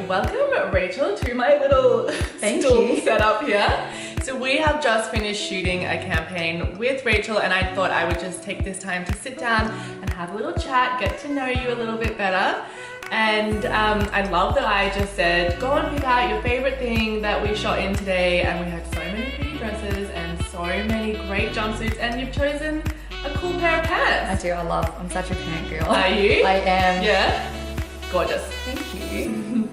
welcome Rachel to my little stool setup here. So we have just finished shooting a campaign with Rachel and I thought I would just take this time to sit down and have a little chat, get to know you a little bit better. And I love that I just said, go and pick out your favorite thing that we shot in today, and we had so many pretty dresses and so many great jumpsuits, and you've chosen a cool pair of pants. I do, I'm such a pant girl. Are you? I am. Yeah? Gorgeous. Thank you.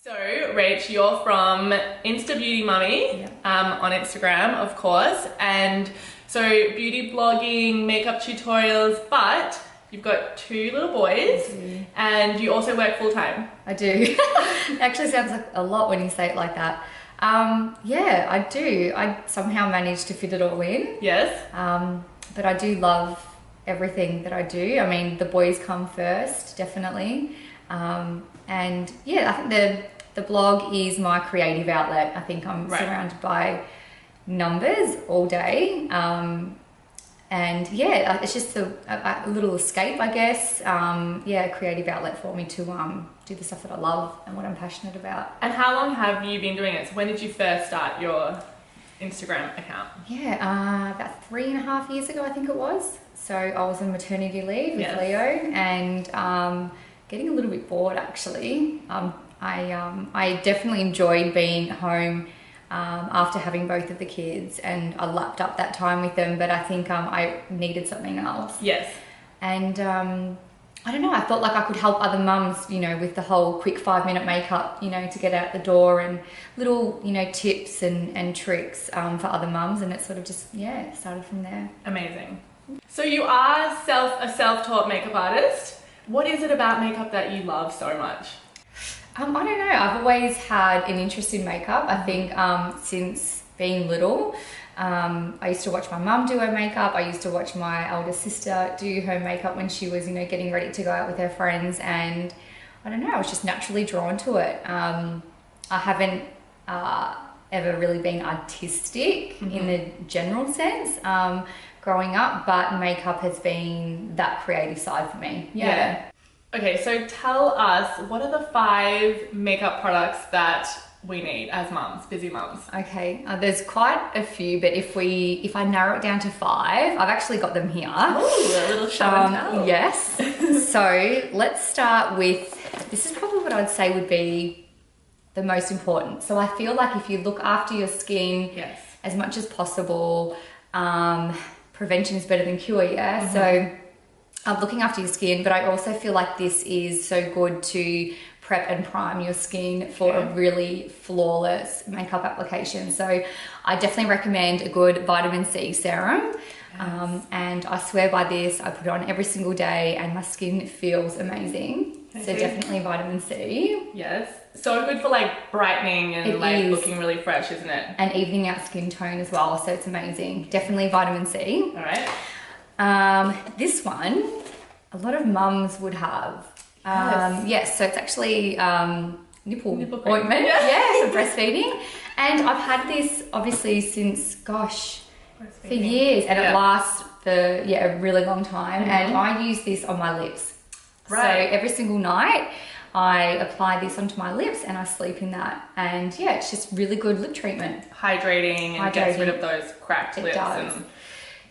So, Rach, you're from Insta.Beauty.Mummy on Instagram, of course, and so beauty blogging, makeup tutorials, but you've got 2 little boys and you also work full-time. I do. It actually sounds like a lot when you say it like that. Yeah, I do. I somehow managed to fit it all in. Yes. But I do love everything that I do. I mean, the boys come first, definitely. And yeah, I think the blog is my creative outlet. I think I'm surrounded by numbers all day. And yeah, it's just a little escape, I guess. Yeah, a creative outlet for me to do the stuff that I love and what I'm passionate about. And how long have you been doing it? So when did you first start your Instagram account? Yeah, about 3.5 years ago, I think it was. So I was on maternity leave with Leo and getting a little bit bored, actually. I definitely enjoyed being home after having both of the kids, and I lapped up that time with them, but I think I needed something else. Yes. And I don't know, I thought like I could help other mums, you know, with the whole quick 5-minute makeup, you know, to get out the door, and little, you know, tips and tricks for other mums, and it sort of just, yeah, started from there. Amazing. So you are a self-taught makeup artist. What is it about makeup that you love so much? I don't know, I've always had an interest in makeup. I think since being little, I used to watch my mum do her makeup. I used to watch my older sister do her makeup when she was, you know, getting ready to go out with her friends, and I don't know, I was just naturally drawn to it. I haven't ever really been artistic in the general sense growing up, but makeup has been that creative side for me. Yeah. Okay, so tell us, what are the 5 makeup products that we need as mums, busy mums? Okay, there's quite a few, but if I narrow it down to 5, I've actually got them here. Oh, a little show and tell. Yes. So let's start with, this is probably what I'd say would be the most important. So I feel like if you look after your skin as much as possible, prevention is better than cure, yeah? So looking after your skin, but I also feel like this is so good to prep and prime your skin for a really flawless makeup application. So I definitely recommend a good vitamin C serum. And I swear by this, I put it on every single day and my skin feels amazing. So definitely vitamin C. Yes. So good for like brightening and looking really fresh, isn't it? And evening out skin tone as well, so it's amazing. Definitely vitamin C. All right. This one, a lot of mums would have. Yes, so it's actually nipple ointment, for breastfeeding. And I've had this obviously since, gosh, for years, and it lasts for a really long time. And I use this on my lips. So every single night I apply this onto my lips and I sleep in that. And yeah, it's just really good lip treatment. Hydrating and gets rid of those cracked lips. And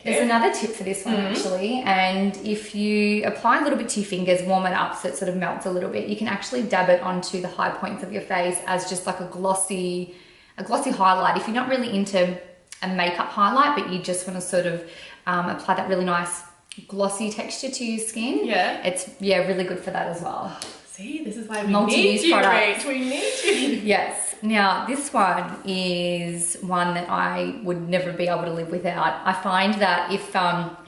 there's another tip for this one actually, and if you apply a little bit to your fingers, warm it up so it sort of melts a little bit, you can actually dab it onto the high points of your face as just like a glossy highlight. If you're not really into a makeup highlight, but you just want to sort of apply that really nice glossy texture to your skin, it's really good for that as well. See, this is why we need you, Rach. We need you. Yes. Now, this one is one that I would never be able to live without. I find that if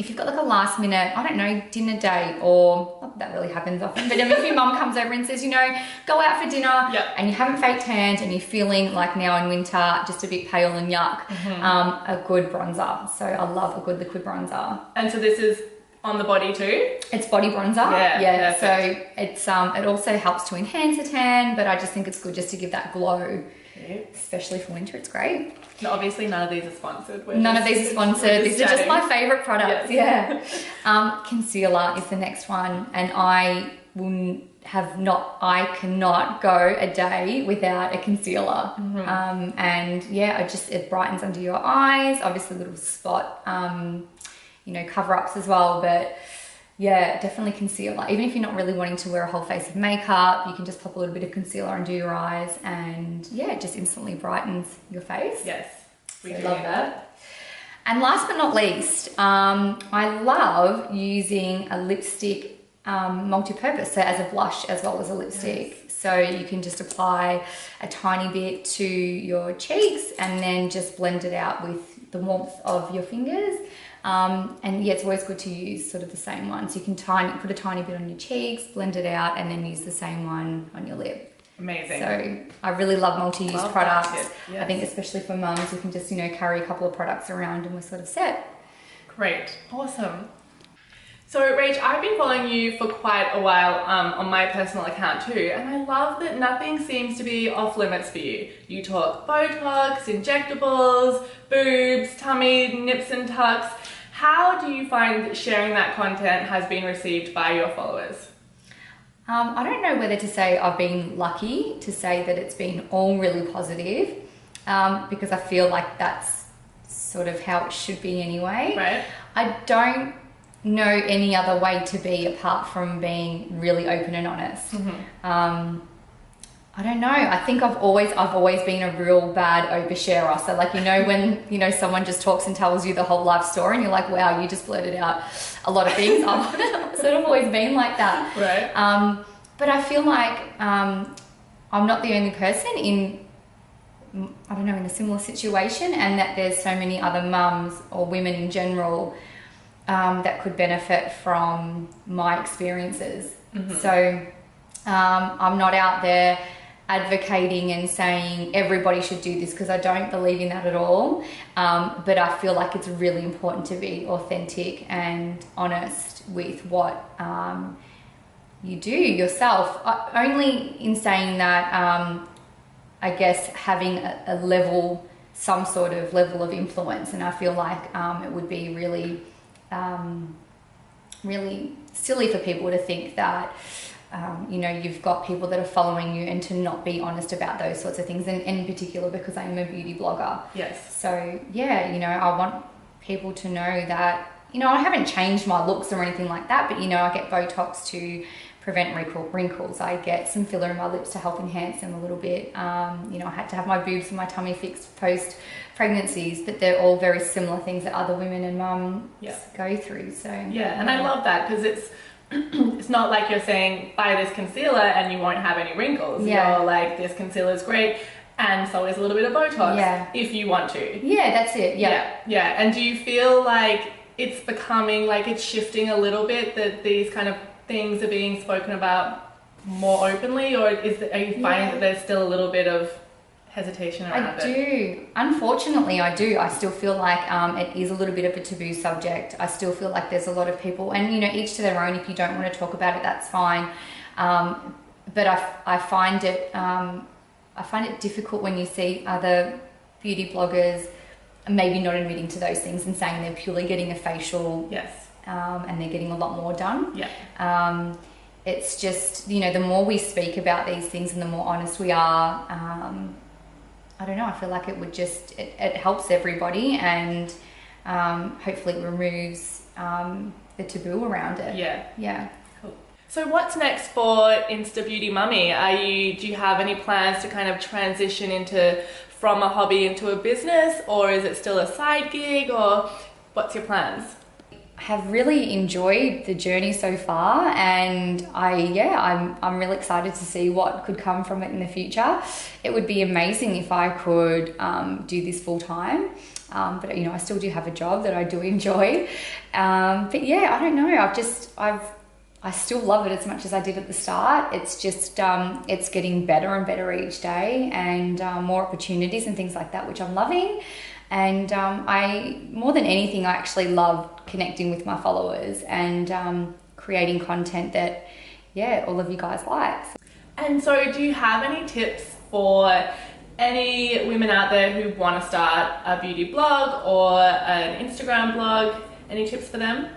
you've got like a last minute, I don't know, dinner date, or not that really happens often, but if your mum comes over and says, you know, go out for dinner and you haven't fake tanned and you're feeling like now in winter, just a bit pale and yuck, a good bronzer. So I love a good liquid bronzer. And so this is on the body too? It's body bronzer. Yeah. So it's it also helps to enhance the tan, but I just think it's good just to give that glow especially for winter. It's great. And obviously none of these are sponsored. None of these are sponsored. These are just my favorite products. Yes. Yeah. Concealer is the next one, and I cannot go a day without a concealer. And yeah, it brightens under your eyes, obviously little spot, cover-ups as well, but yeah, definitely concealer. Even if you're not really wanting to wear a whole face of makeup, you can just pop a little bit of concealer under your eyes, and yeah, it just instantly brightens your face. Yes, we love that. And last but not least, I love using a lipstick multi-purpose, so as a blush as well as a lipstick. Yes. So you can just apply a tiny bit to your cheeks and then just blend it out with the warmth of your fingers. And yeah, it's always good to use sort of the same one. So you can put a tiny bit on your cheeks, blend it out, and then use the same one on your lip. Amazing. So I really love multi-use products. Yes. I think especially for mums, you can just, carry a couple of products around and we're sort of set. Great. Awesome. So Rach, I've been following you for quite a while on my personal account too, and I love that nothing seems to be off limits for you. You talk Botox, injectables, boobs, tummy, nips and tucks. How do you find that sharing that content has been received by your followers? I don't know whether to say I've been lucky to say that it's been all really positive, because I feel like that's sort of how it should be anyway. Right. I don't know any other way to be apart from being really open and honest. I don't know. I think I've always been a real bad oversharer. So when someone just talks and tells you the whole life story and you're like, wow, you just blurted out a lot of things. I've sort of always been like that. Right. But I feel like I'm not the only person in a similar situation, and that there's so many other mums or women in general that could benefit from my experiences. So I'm not out there advocating and saying everybody should do this, because I don't believe in that at all. But I feel like it's really important to be authentic and honest with what you do yourself. Only in saying that, I guess having some sort of level of influence, and I feel like it would be really really silly for people to think that you've got people that are following you and to not be honest about those sorts of things, and in particular because I'm a beauty blogger. Yes. So yeah, I want people to know that I haven't changed my looks or anything like that, but I get Botox to prevent wrinkles. I get some filler in my lips to help enhance them a little bit. I had to have my boobs and my tummy fixed post pregnancies, but they're all very similar things that other women and mums go through. So yeah, and I love that, because it's not like you're saying buy this concealer and you won't have any wrinkles. Yeah. You're like, this concealer is great, and so is a little bit of Botox if you want to. Yeah, that's it. Yeah. And do you feel like it's becoming, like it's shifting a little bit, that these kind of things are being spoken about more openly, or are you finding that there's still a little bit of hesitation around it? I do. Unfortunately, I do. I still feel like it is a little bit of a taboo subject. I still feel like there's a lot of people, and each to their own. If you don't want to talk about it, that's fine. But I find it difficult when you see other beauty bloggers maybe not admitting to those things and saying they're purely getting a facial. Yes. And they're getting a lot more done. Yeah. It's just, the more we speak about these things and the more honest we are, I don't know, I feel like it would just, it helps everybody, and hopefully it removes the taboo around it. Yeah. Cool. So what's next for Insta.Beauty.Mummy? Do you have any plans to kind of transition from a hobby into a business, or is it still a side gig, or what's your plans? Have really enjoyed the journey so far, and I'm really excited to see what could come from it in the future. It would be amazing if I could do this full time, but I still do have a job that I do enjoy. But yeah, I don't know. I still love it as much as I did at the start. It's just it's getting better and better each day, and more opportunities and things like that, which I'm loving. And more than anything, I actually love connecting with my followers and creating content that, all of you guys like. And so do you have any tips for any women out there who want to start a beauty blog or an Instagram blog, any tips for them?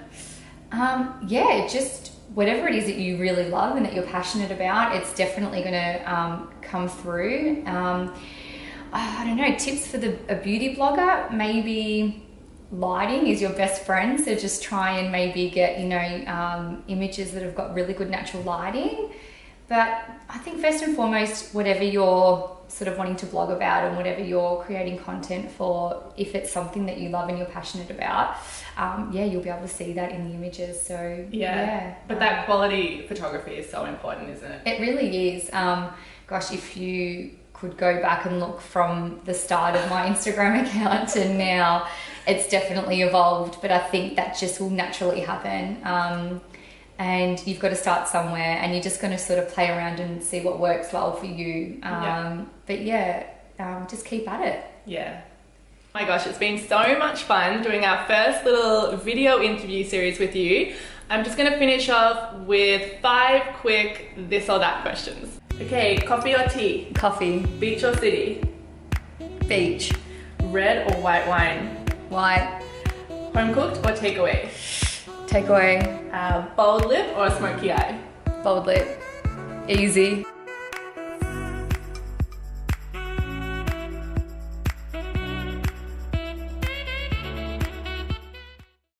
Yeah, just whatever it is that you really love and that you're passionate about, it's definitely going to come through. I don't know, tips for a beauty blogger, maybe lighting is your best friend, so just try and maybe get, you know, images that have got really good natural lighting. But I think first and foremost, whatever you're sort of wanting to blog about and whatever you're creating content for, if it's something that you love and you're passionate about, yeah, you'll be able to see that in the images. So yeah. But that quality photography is so important, isn't it? It really is. Gosh, if you could go back and look from the start of my Instagram account to now, it's definitely evolved, but I think that just will naturally happen. And you've got to start somewhere, and you're just going to sort of play around and see what works well for you. But yeah, just keep at it. Yeah. Oh my gosh, it's been so much fun doing our first little video interview series with you. I'm just going to finish off with 5 quick this or that questions. Okay, coffee or tea? Coffee. Beach or city? Beach. Red or white wine? White. Home cooked or takeaway? Takeaway. Bold lip or smoky eye? Bold lip. Easy.